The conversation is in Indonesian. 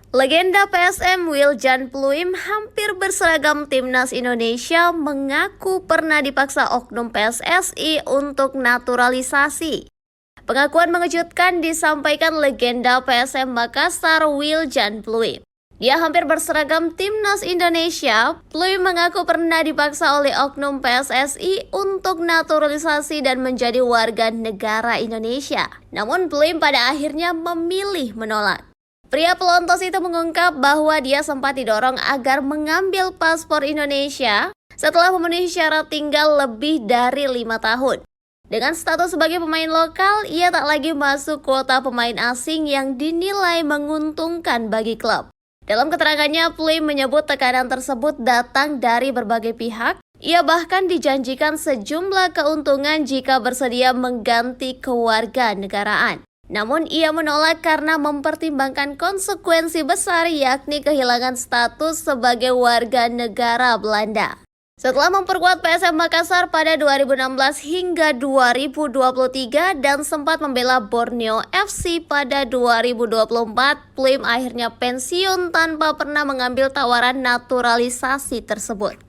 Legenda PSM Wiljan Pluim hampir berseragam timnas Indonesia mengaku pernah dipaksa oknum PSSI untuk naturalisasi. Pengakuan mengejutkan disampaikan legenda PSM Makassar Wiljan Pluim. Dia hampir berseragam timnas Indonesia. Pluim mengaku pernah dipaksa oleh oknum PSSI untuk naturalisasi dan menjadi warga negara Indonesia. Namun Pluim pada akhirnya memilih menolak. Pria pelontos itu mengungkap bahwa dia sempat didorong agar mengambil paspor Indonesia setelah memenuhi syarat tinggal lebih dari 5 tahun. Dengan status sebagai pemain lokal, ia tak lagi masuk kuota pemain asing yang dinilai menguntungkan bagi klub. Dalam keterangannya, Pluim menyebut tekanan tersebut datang dari berbagai pihak. Ia bahkan dijanjikan sejumlah keuntungan jika bersedia mengganti kewarganegaraan. Namun ia menolak karena mempertimbangkan konsekuensi besar yakni kehilangan status sebagai warga negara Belanda. Setelah memperkuat PSM Makassar pada 2016 hingga 2023 dan sempat membela Borneo FC pada 2024, Pluim akhirnya pensiun tanpa pernah mengambil tawaran naturalisasi tersebut.